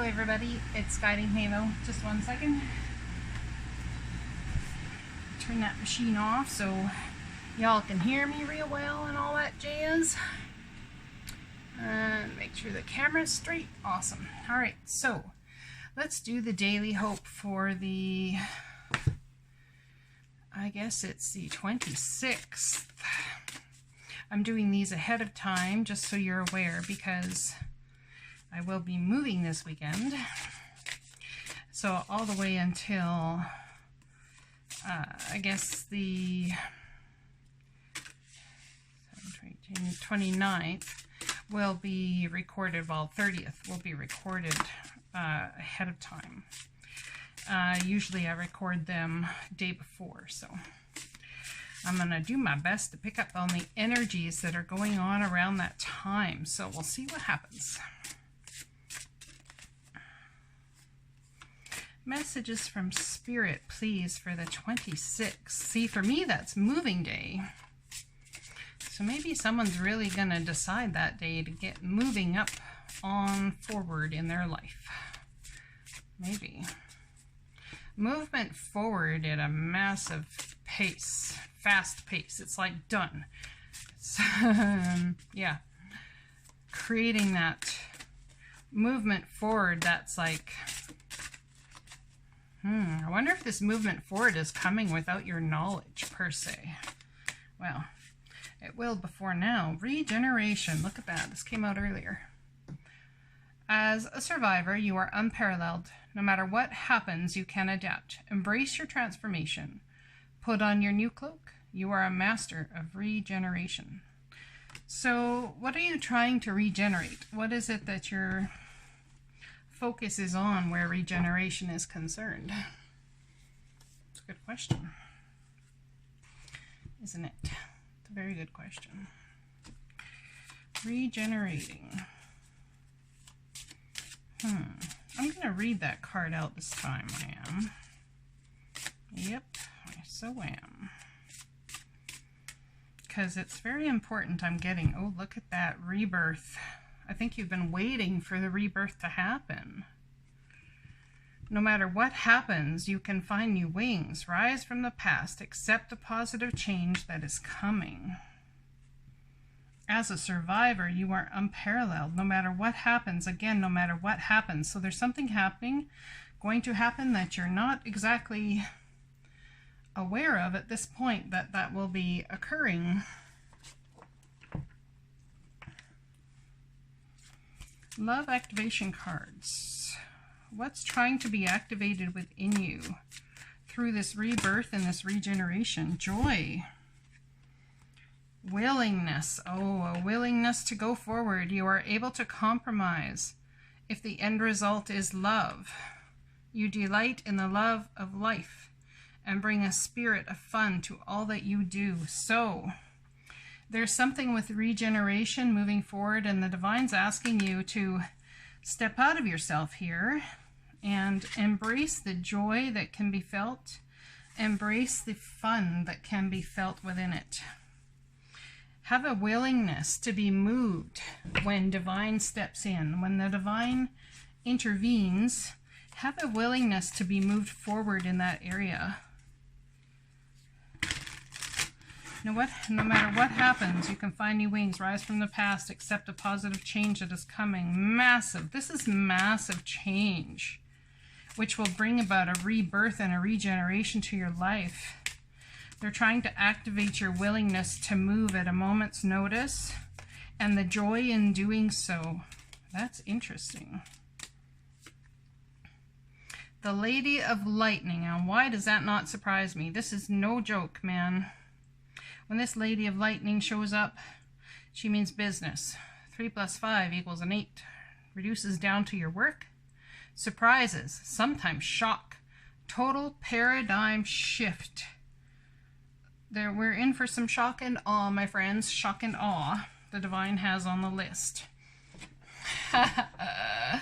everybody, it's Guidinghalo. Just one second. Turn that machine off so y'all can hear me real well and all that jazz. And make sure the camera's straight. Awesome. Alright, so let's do the daily hope for the, I guess it's the 26th. I'm doing these ahead of time just so you're aware because I will be moving this weekend. So all the way until I guess the 29th will be recorded, well 30th will be recorded ahead of time. Usually I record them day before, so I'm going to do my best to pick up on the energies that are going on around that time. So we'll see what happens. Messages from Spirit, please, for the 26th. See, for me, that's moving day. So maybe someone's really going to decide that day to get moving up on forward in their life. Maybe. Movement forward at a massive pace, fast pace. It's like done. It's, yeah. Creating that movement forward that's like... I wonder if this movement forward is coming without your knowledge, per se. Well, it will before now. Regeneration. Look at that. This came out earlier. As a survivor, you are unparalleled. No matter what happens, you can adapt. Embrace your transformation. Put on your new cloak. You are a master of regeneration. So, what are you trying to regenerate? What is it that you're... focus is on where regeneration is concerned? It's a good question, isn't it? It's a very good question. Regenerating. I'm going to read that card out this time. I am. Yep, I so am. Because it's very important. I'm getting, oh, look at that rebirth. I think you've been waiting for the rebirth to happen. No matter what happens, you can find new wings. Rise from the past. Accept the positive change that is coming. As a survivor, you are unparalleled. No matter what happens, again, no matter what happens. So there's something happening, going to happen that you're not exactly aware of at this point that will be occurring. Love activation cards. What's trying to be activated within you through this rebirth and this regeneration? Joy. Willingness. Oh, a willingness to go forward. You are able to compromise if the end result is love. You delight in the love of life and bring a spirit of fun to all that you do. So... there's something with regeneration moving forward, and the Divine's asking you to step out of yourself here and embrace the joy that can be felt, embrace the fun that can be felt within it. Have a willingness to be moved when Divine steps in. When the Divine intervenes, have a willingness to be moved forward in that area. No matter what happens, you can find new wings, rise from the past, accept a positive change that is coming. Massive. This is massive change, which will bring about a rebirth and a regeneration to your life. They're trying to activate your willingness to move at a moment's notice and the joy in doing so. That's interesting. The Lady of Lightning. Now, why does that not surprise me? This is no joke, man. When this Lady of Lightning shows up, she means business. 3 + 5 = an 8. Reduces down to your work. Surprises, sometimes shock. Total paradigm shift. We're in for some shock and awe, my friends. Shock and awe the Divine has on the list. I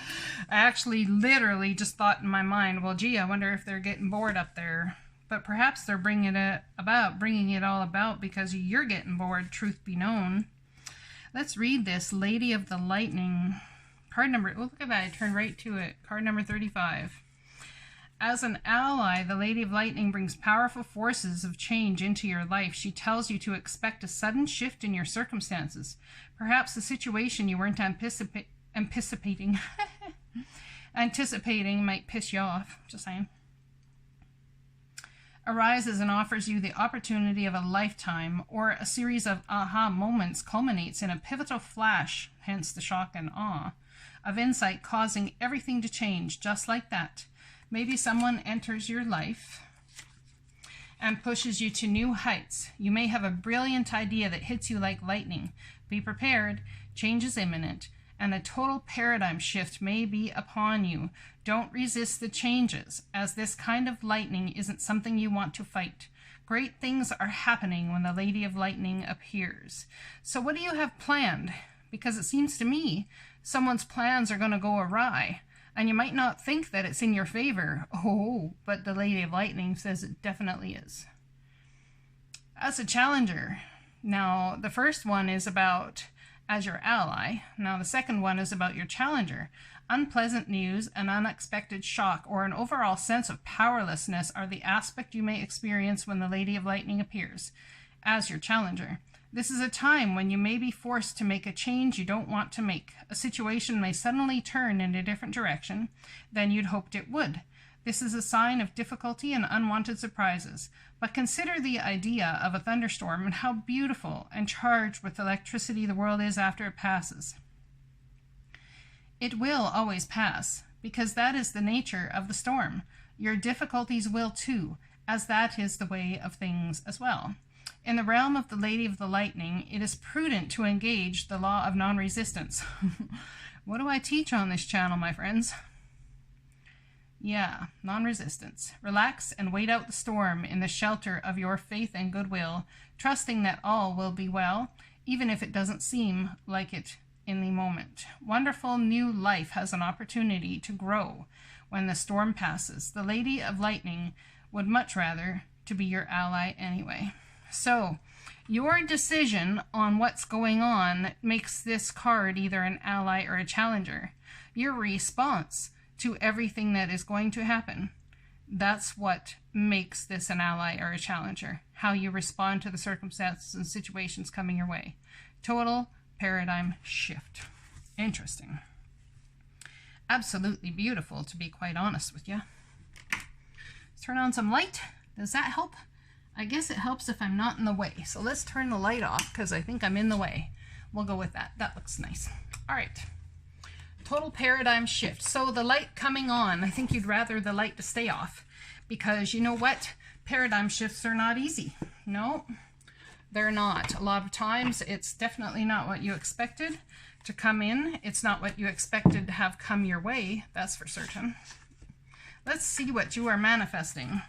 actually literally just thought in my mind, well, gee, I wonder if they're getting bored up there. But perhaps they're bringing it all about because you're getting bored, truth be known. Let's read this Lady of the Lightning Card number, oh, look at that. I turned right to it. Card number 35. As an ally, the Lady of Lightning brings powerful forces of change into your life. She tells you to expect a sudden shift in your circumstances. Perhaps the situation you weren't anticipating might piss you off. Just saying. Arises and offers you the opportunity of a lifetime, or a series of aha moments culminates in a pivotal flash, hence the shock and awe, of insight causing everything to change just like that. Maybe someone enters your life and pushes you to new heights. You may have a brilliant idea that hits you like lightning. Be prepared, change is imminent, and a total paradigm shift may be upon you. Don't resist the changes, as this kind of lightning isn't something you want to fight. Great things are happening when the Lady of Lightning appears. So what do you have planned? Because it seems to me someone's plans are going to go awry, and you might not think that it's in your favor. Oh, but the Lady of Lightning says it definitely is. As a challenger, now the first one is about as your ally. Now the second one is about your challenger. Unpleasant news, an unexpected shock, or an overall sense of powerlessness are the aspect you may experience when the Lady of Lightning appears as your challenger. This is a time when you may be forced to make a change you don't want to make. A situation may suddenly turn in a different direction than you'd hoped it would. This is a sign of difficulty and unwanted surprises. But consider the idea of a thunderstorm and how beautiful and charged with electricity the world is after it passes. It will always pass, because that is the nature of the storm. Your difficulties will too, as that is the way of things as well. In the realm of the Lady of the Lightning, it is prudent to engage the law of non-resistance. What do I teach on this channel, my friends? Yeah, non-resistance. Relax and wait out the storm in the shelter of your faith and goodwill, trusting that all will be well, even if it doesn't seem like it in the moment. Wonderful new life has an opportunity to grow when the storm passes. The Lady of Lightning would much rather to be your ally anyway. So, your decision on what's going on makes this card either an ally or a challenger. Your response to everything that is going to happen, that's what makes this an ally or a challenger. How you respond to the circumstances and situations coming your way. Total paradigm shift. Interesting. Absolutely beautiful, to be quite honest with you. Let's turn on some light. Does that help? I guess it helps if I'm not in the way. So let's turn the light off because I think I'm in the way. We'll go with that. That looks nice. All right. Total paradigm shift. So the light coming on, I think you'd rather the light to stay off because you know what? Paradigm shifts are not easy. No, they're not. A lot of times it's definitely not what you expected to come in. It's not what you expected to have come your way. That's for certain. Let's see what you are manifesting.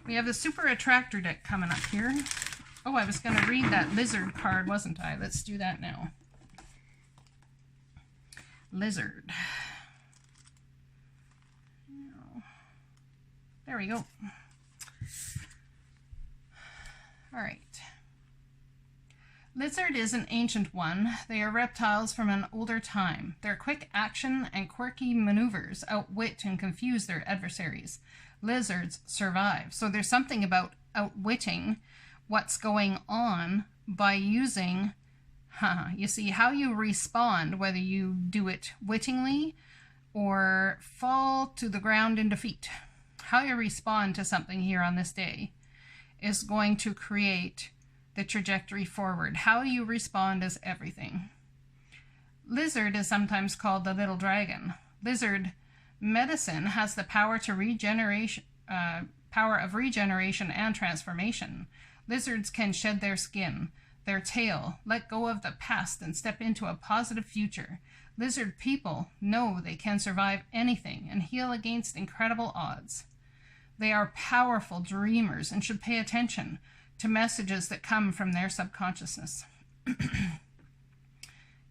We have the Super Attractor deck coming up here. Oh, I was going to read that lizard card, wasn't I? Let's do that now. Lizard. There we go. All right. Lizard is an ancient one. They are reptiles from an older time. Their quick action and quirky maneuvers outwit and confuse their adversaries. Lizards survive. So there's something about outwitting what's going on by using, you see, how you respond, whether you do it wittingly or fall to the ground in defeat. How you respond to something here on this day is going to create the trajectory forward. How you respond is everything. Lizard is sometimes called the little dragon. Lizard medicine has the power of regeneration and transformation. Lizards can shed their skin, their tail, let go of the past and step into a positive future. Lizard people know they can survive anything and heal against incredible odds. They are powerful dreamers and should pay attention to messages that come from their subconsciousness.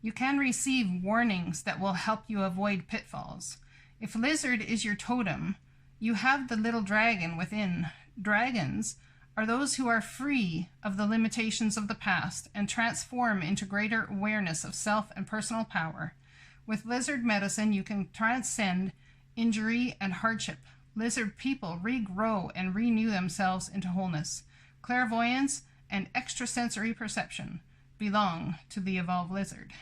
You can receive warnings that will help you avoid pitfalls. If lizard is your totem, you have the little dragon within. Dragons are those who are free of the limitations of the past and transform into greater awareness of self and personal power. With lizard medicine, you can transcend injury and hardship. Lizard people regrow and renew themselves into wholeness. Clairvoyance and extrasensory perception belong to the evolved lizard.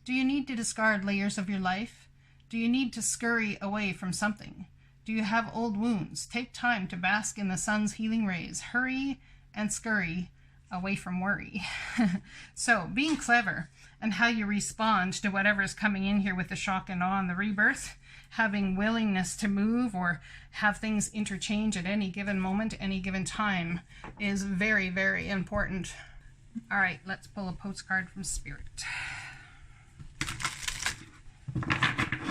Do you need to discard layers of your life? Do you need to scurry away from something? Do you have old wounds? Take time to bask in the sun's healing rays. Hurry and scurry away from worry. So being clever and how you respond to whatever is coming in here with the shock and awe and the rebirth, having willingness to move or have things interchange at any given moment, any given time, is very, very important. All right, let's pull a postcard from Spirit.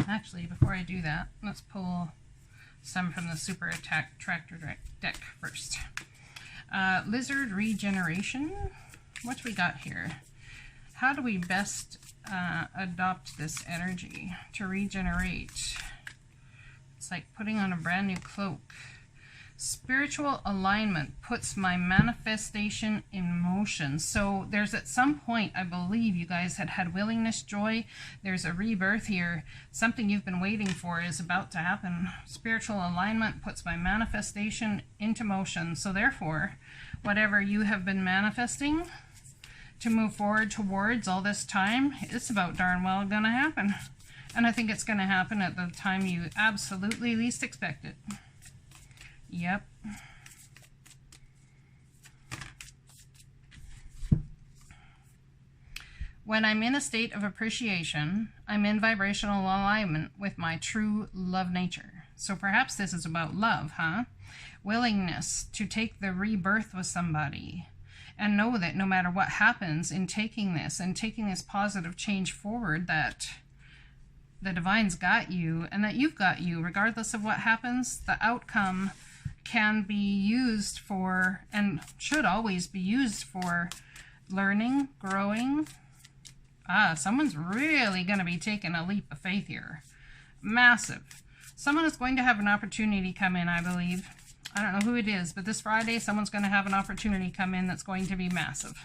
Actually, before I do that, let's pull some from the Super Attack Tractor deck first. Lizard Regeneration. What do we got here? How do we best adopt this energy to regenerate? It's like putting on a brand new cloak. Spiritual alignment puts my manifestation in motion. So there's at some point, I believe you guys had willingness, joy. There's a rebirth here. Something you've been waiting for is about to happen. Spiritual alignment puts my manifestation into motion. So therefore, whatever you have been manifesting to move forward towards all this time, it's about darn well gonna happen. And I think it's gonna happen at the time you absolutely least expect it. Yep. When I'm in a state of appreciation, I'm in vibrational alignment with my true love nature. So perhaps this is about love, huh? Willingness to take the rebirth with somebody and know that no matter what happens in taking this and taking this positive change forward, that the divine's got you and that you've got you, regardless of what happens. The outcome can be used for, and should always be used for, learning, growing. Someone's really going to be taking a leap of faith here. Massive. Someone is going to have an opportunity come in, I believe. I don't know who it is, but this Friday, someone's going to have an opportunity come in that's going to be massive.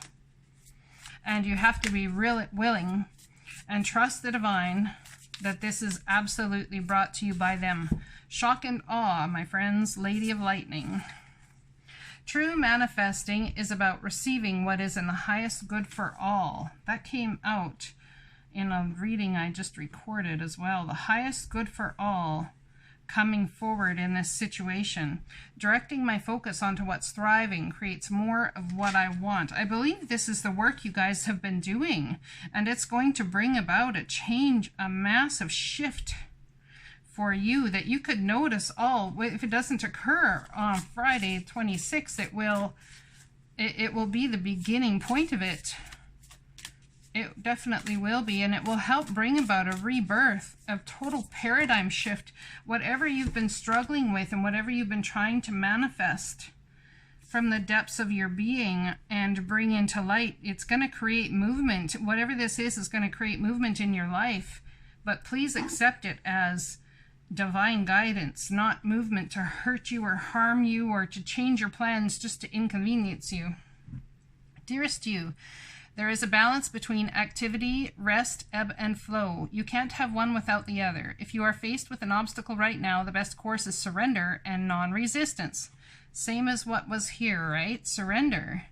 And you have to be really willing and trust the divine that this is absolutely brought to you by them. Shock and awe, my friends, Lady of Lightning. True manifesting is about receiving what is in the highest good for all. That came out in a reading I just recorded as well. The highest good for all coming forward in this situation. Directing my focus onto what's thriving creates more of what I want. I believe this is the work you guys have been doing, and it's going to bring about a change, a massive shift for you that you could notice all. If it doesn't occur on Friday 26th, it will be the beginning point of it. It definitely will be, and it will help bring about a rebirth, a total paradigm shift. Whatever you've been struggling with and whatever you've been trying to manifest from the depths of your being and bring into light, it's going to create movement. Whatever this is going to create movement in your life, but please accept it as divine guidance, not movement to hurt you or harm you or to change your plans just to inconvenience you. Dearest you, there is a balance between activity, rest, ebb, and flow. You can't have one without the other. If you are faced with an obstacle right now, the best course is surrender and non-resistance. Same as what was here, right? Surrender.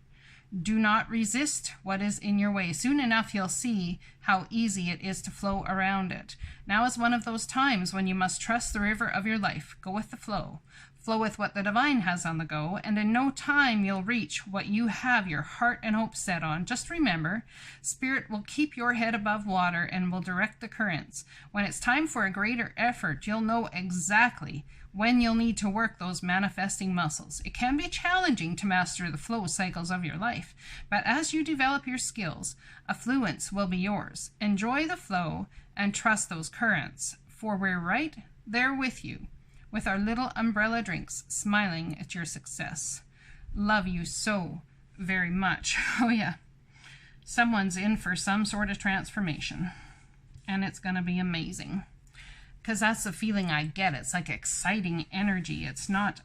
Do not resist what is in your way. Soon enough, you'll see how easy it is to flow around it. Now is one of those times when you must trust the river of your life. Go with the flow. Flow with what the divine has on the go, and in no time you'll reach what you have your heart and hope set on. Just remember, Spirit will keep your head above water and will direct the currents. When it's time for a greater effort, you'll know exactly when you'll need to work those manifesting muscles. It can be challenging to master the flow cycles of your life, but as you develop your skills, affluence will be yours. Enjoy the flow and trust those currents, for we're right there with you, with our little umbrella drinks, smiling at your success. Love you so very much. Oh yeah, someone's in for some sort of transformation, and it's going to be amazing. Because that's the feeling I get. It's like exciting energy. It's not,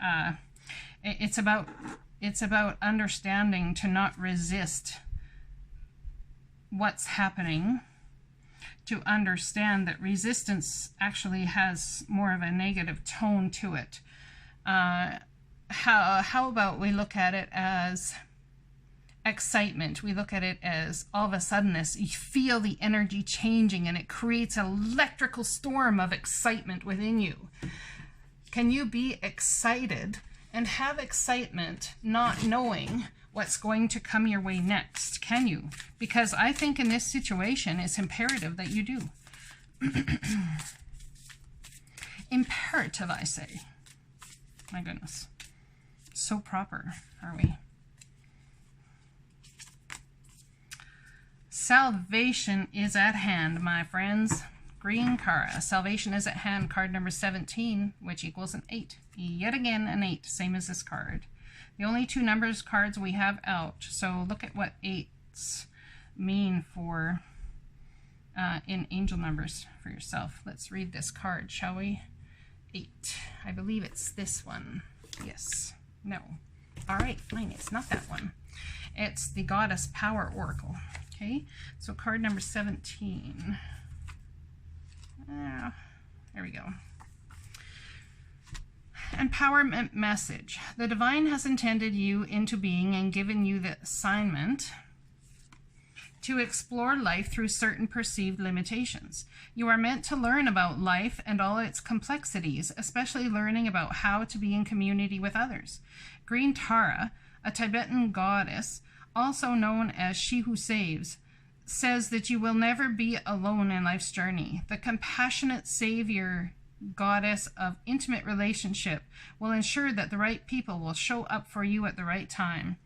it's about understanding to not resist what's happening to understand that resistance actually has more of a negative tone to it. How about we look at it as excitement? We look at it as all of a suddenness. You feel the energy changing and it creates an electrical storm of excitement within you. Can you be excited and have excitement not knowing what's going to come your way next? Can you? Because I think in this situation it's imperative that you do. Imperative, I say. My goodness. So proper, are we? Salvation is at hand, my friends. Green Kara. Salvation is at hand, card number 17, which equals an 8. Yet again, an 8, same as this card. The only two numbers cards we have out. So look at what 8s mean for in angel numbers for yourself. Let's read this card, shall we? 8. I believe it's this one. Yes. No. All right, fine. It's not that one. It's the Goddess Power Oracle. Okay, so card number 17. There we go. Empowerment message. The divine has intended you into being and given you the assignment to explore life through certain perceived limitations. You are meant to learn about life and all its complexities, especially learning about how to be in community with others. Green Tara, a Tibetan goddess, also known as She Who Saves, says that you will never be alone in life's journey. The compassionate savior goddess of intimate relationship will ensure that the right people will show up for you at the right time.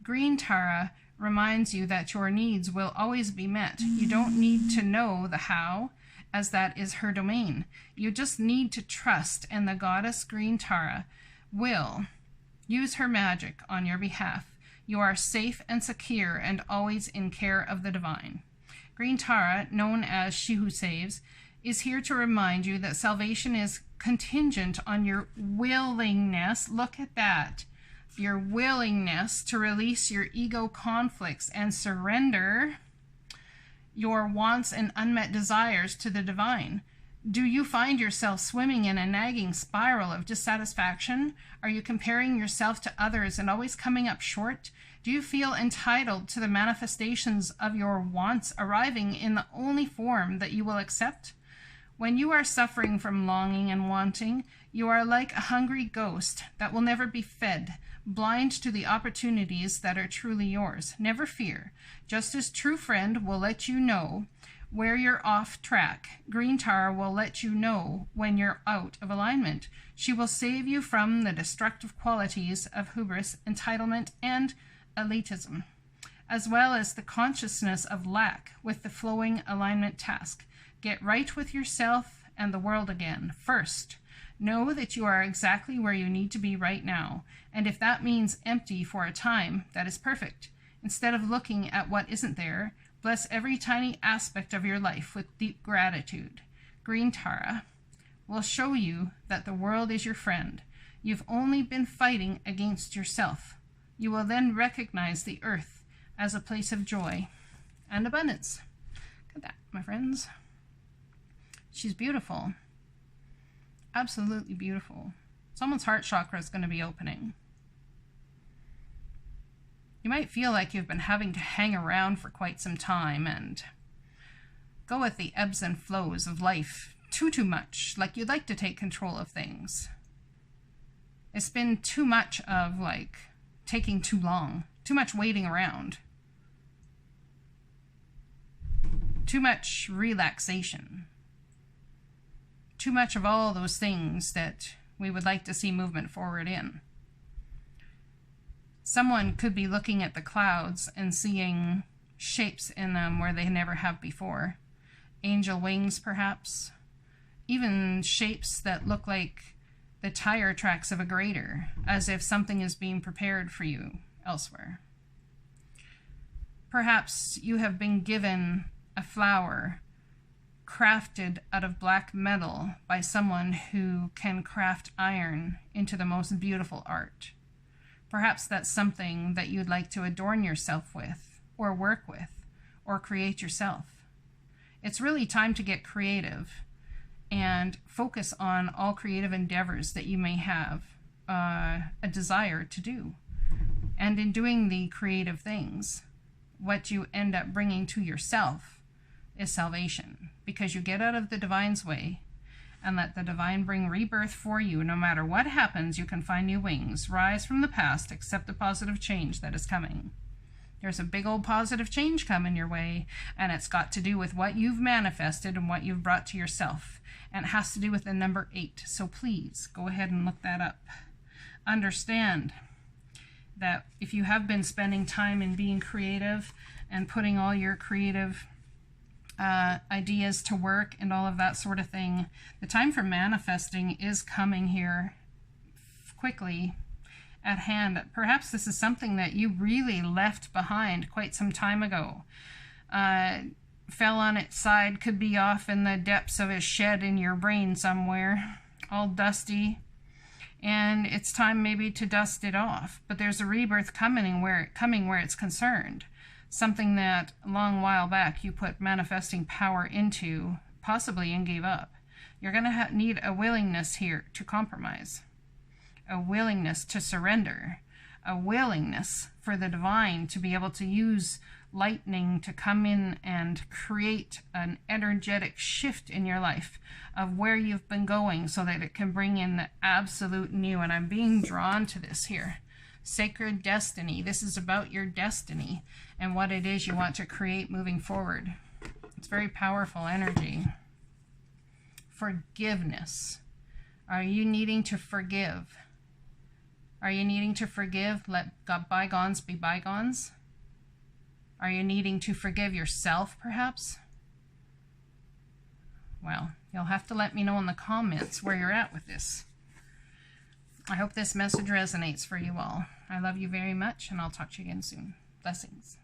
Green Tara reminds you that your needs will always be met. You don't need to know the how, as that is her domain. You just need to trust, and the goddess Green Tara will use her magic on your behalf. You are safe and secure and always in care of the divine. Green Tara, known as She Who Saves, is here to remind you that salvation is contingent on your willingness. Look at that. Your willingness to release your ego conflicts and surrender your wants and unmet desires to the divine. Do you find yourself swimming in a nagging spiral of dissatisfaction? Are you comparing yourself to others and always coming up short? Do you feel entitled to the manifestations of your wants arriving in the only form that you will accept? When you are suffering from longing and wanting, you are like a hungry ghost that will never be fed, blind to the opportunities that are truly yours. Never fear. Just as true friend will let you know where you're off track, Green Tara will let you know when you're out of alignment. She will save you from the destructive qualities of hubris, entitlement, and elitism, as well as the consciousness of lack with the flowing alignment task. Get right with yourself and the world again. First, know that you are exactly where you need to be right now, and if that means empty for a time, that is perfect. Instead of looking at what isn't there, bless every tiny aspect of your life with deep gratitude. Green Tara will show you that the world is your friend. You've only been fighting against yourself. You will then recognize the earth as a place of joy and abundance. Look at that, my friends. She's beautiful. Absolutely beautiful. Someone's heart chakra is going to be opening. You might feel like you've been having to hang around for quite some time and go with the ebbs and flows of life too much, like you'd like to take control of things. It's been too much of like taking too long, too much waiting around, too much relaxation, too much of all those things that we would like to see movement forward in. Someone could be looking at the clouds and seeing shapes in them where they never have before. Angel wings, perhaps. Even shapes that look like the tire tracks of a grader, as if something is being prepared for you elsewhere. Perhaps you have been given a flower crafted out of black metal by someone who can craft iron into the most beautiful art. Perhaps that's something that you'd like to adorn yourself with, or work with, or create yourself. It's really time to get creative and focus on all creative endeavors that you may have a desire to do. And in doing the creative things, what you end up bringing to yourself is salvation, because you get out of the divine's way and let the divine bring rebirth for you. No matter what happens, you can find new wings, rise from the past, accept the positive change that is coming. There's a big old positive change coming your way, and it's got to do with what you've manifested and what you've brought to yourself. And it has to do with the number 8. So please go ahead and look that up. Understand that if you have been spending time in being creative and putting all your creative ideas to work and all of that sort of thing, the time for manifesting is coming here quickly at hand. Perhaps this is something that you really left behind quite some time ago. Fell on its side, could be off in the depths of a shed in your brain somewhere, all dusty, and it's time maybe to dust it off. But there's a rebirth coming where it's concerned. Something that a long while back you put manifesting power into, possibly, and gave up. You're going to need a willingness here to compromise, a willingness to surrender, a willingness for the divine to be able to use lightning to come in and create an energetic shift in your life of where you've been going, so that it can bring in the absolute new. And I'm being drawn to this here. Sacred destiny. This is about your destiny and what it is you want to create moving forward. It's very powerful energy. Forgiveness. Are you needing to forgive? Are you needing to forgive? Let bygones be bygones? Are you needing to forgive yourself, perhaps? Well, you'll have to let me know in the comments where you're at with this. I hope this message resonates for you all. I love you very much, and I'll talk to you again soon. Blessings.